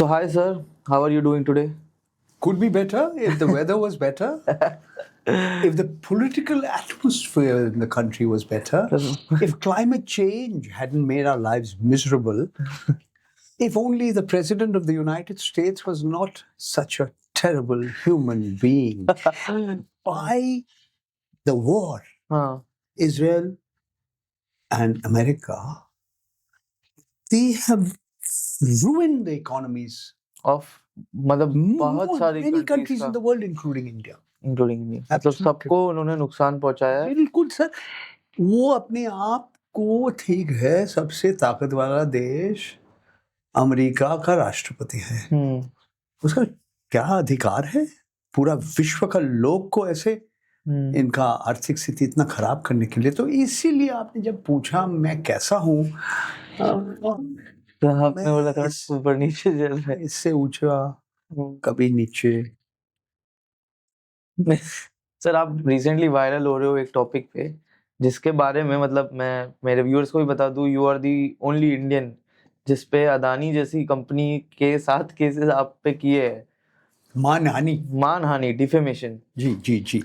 So hi sir, how are you doing today? Could be better if the weather was better, if the political atmosphere in the country was better, if climate change hadn't made our lives miserable, if only the President of the United States was not such a terrible human being. By the war, हाँ, Israel and America, they have ruined the economies of मतलब बहुत सारी many countries countries का in the world, including India. Including India मतलब Absolutely. सबको उन्होंने नुकसान पहुंचाया है। बिल्कुल सर, वो अपने आप को ठीक है सबसे ताकत वाला देश अमेरिका का राष्ट्रपति है, उसका क्या अधिकार है पूरा विश्व का लोग को ऐसे इनका आर्थिक स्थिति इतना खराब करने के लिए? तो इसीलिए आपने जब पूछा मैं कैसा हूँ, तो आपने मैं बोला था ऊपर नीचे चल रहा है। इससे ऊंचा कभी नीचे। सर आप रिसेंटली वायरल हो रहे हो एक टॉपिक पे जिसके बारे में मतलब मैं मेरे व्यूअर्स को भी बता दूं, you are the only Indian जिस पे अदानी जैसी कंपनी के साथ केसेस आप पे किए हैं, मानहानि, डिफेमेशन। जी जी जी।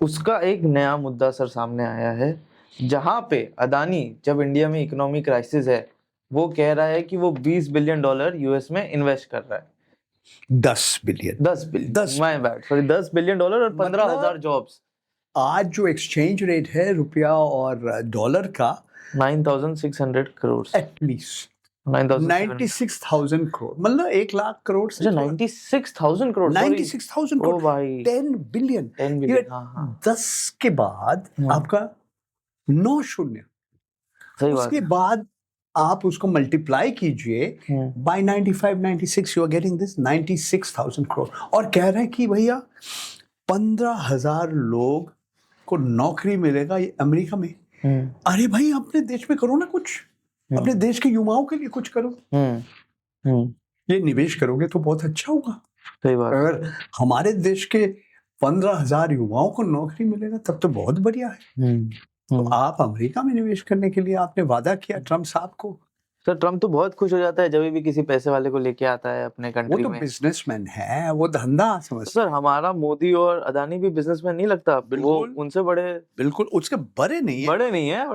उसका एक नया मुद्दा सर सामने आया है जहां पे अदानी जब इंडिया में इकोनॉमिक क्राइसिस है वो कह रहा है कि वो $20 बिलियन यूएस में इन्वेस्ट कर रहा है। 10 बिलियन 10 बिलियन डॉलर और 15,000 जॉब्स। आज जो एक्सचेंज रेट है रुपया और डॉलर का 9,600 करोड़ एटलीस्ट 96,000 करोड़, मतलब 1 लाख करोड़ से 96,000 करोड़ 96,000 ओ करोड़, भाई 10 बिलियन। 10 बिलियन। हाँ 10 के बाद आपका 9 शून्य, सही बात उसके है। बाद आप उसको मल्टीप्लाई कीजिए by 95 96, you are getting this 96,000 crore. और कह रहे हैं कि भैया 15,000 लोग को नौकरी मिलेगा ये अमेरिका में। अरे भाई अपने देश में करो ना कुछ, अपने देश के युवाओं के लिए कुछ करो। ये निवेश करोगे तो बहुत अच्छा होगा। सही बात। अगर हमारे देश के 15,000 युवाओं को नौकरी मिलेगा तब तो बहुत बढ़िया है। तो आप अमेरिका में निवेश करने के लिए आपने वादा किया ट्रम्प साहब को। सर ट्रम्प तो बहुत खुश हो जाता है जब भी किसी पैसे वाले को लेके आता है अपने कंट्री में। वो तो बिजनेसमैन है, वो धंधा समझता। सर हमारा मोदी और अदानी भी बिजनेसमैन नहीं लगता? वो उनसे बड़े, बिल्कुल उसके बड़े नहीं है,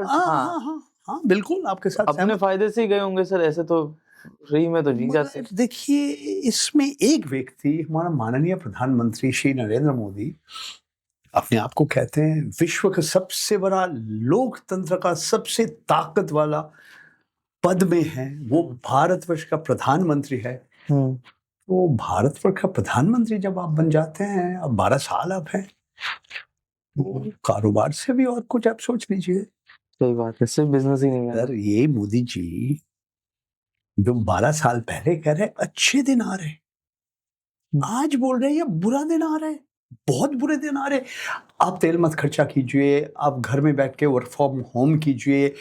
हाँ बिल्कुल आपके साथ अपने फायदे से ही गए होंगे सर। ऐसे तो फ्री में तो नहीं जाते। देखिए इसमें एक व्यक्ति, हमारा माननीय प्रधानमंत्री श्री नरेंद्र मोदी, अपने आप को कहते हैं विश्व का सबसे बड़ा लोकतंत्र का सबसे ताकत वाला पद में है, वो भारतवर्ष का प्रधानमंत्री है। वो भारतवर्ष का प्रधानमंत्री जब आप बन जाते हैं, अब 12 साल आप हैं, कारोबार से भी और कुछ आप सोच लीजिए। सही बात है, सिर्फ बिजनेस ही नहीं है सर। ये मोदी जी जो 12 साल पहले कह रहे अच्छे दिन आ रहे, आज बोल रहे हैं ये बुरा दिन आ रहा है, बहुत बुरे दिन आ रहे। आप तेल मत खर्चा कीजिए, आप घर में बैठ के वर्क फ्रॉम होम कीजिए,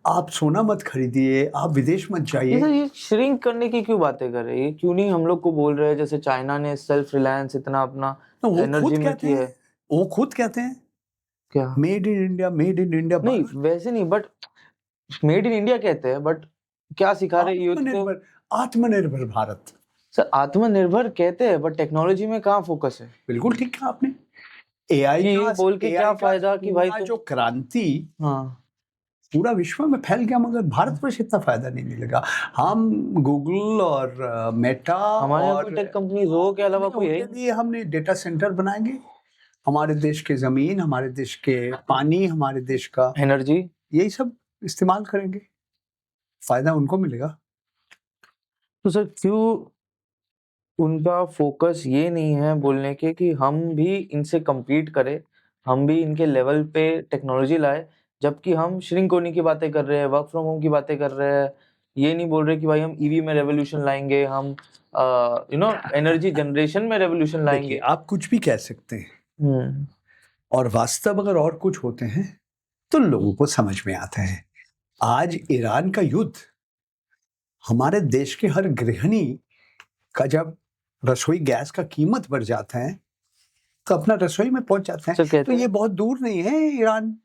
आप सोना मत खरीदिए, आप विदेश मत जाइए। ये श्रिंक करने की क्यों बातें कर रहे हैं? क्यों नहीं हम लोग को बोल रहे हैं जैसे चाइना ने सेल्फ रिलायंस इतना अपना एनर्जी में की है? वो खुद कहते हैं क्या made in India, made in India. नहीं वैसे नहीं, बट मेड इन इंडिया कहते हैं, बट क्या सिखा रहे यूथ को? आत्मनिर्भर भारत। सर आत्मनिर्भर कहते हैं बट टेक्नोलॉजी में कहाँ फोकस है? बिल्कुल ठीक कहा आपने। एआई का बोल के क्या फायदा कि भाई जो क्रांति पूरा विश्व में फैल गया, मगर भारत में इतना फायदा नहीं मिलेगा। हम गूगल और मेटा और टेक कंपनी के अलावा कोई है नहीं। हमने डेटा सेंटर बनाएंगे, हमारे देश के जमीन, हमारे देश के पानी, हमारे देश का एनर्जी, यही सब इस्तेमाल करेंगे, फायदा उनको मिलेगा। तो सर क्यों उनका फोकस ये नहीं है बोलने के कि हम भी इनसे compete करें, हम भी इनके लेवल पे टेक्नोलॉजी लाए, जबकि हम श्रिंक होने की बातें कर रहे हैं, वर्क फ्रॉम होम की बातें कर रहे हैं। ये नहीं बोल रहे कि भाई हम ईवी में रेवोल्यूशन लाएंगे, हम एनर्जी जनरेशन में रेवोल्यूशन लाएंगे। आप कुछ भी कह सकते हैं और वास्तव अगर और कुछ होते हैं तो लोगों को समझ में आता है। आज ईरान का युद्ध हमारे देश के हर गृहिणी का जब रसोई गैस का कीमत बढ़ जाता है तो अपना रसोई में पहुंच जाते हैं। तो ये बहुत दूर नहीं है ईरान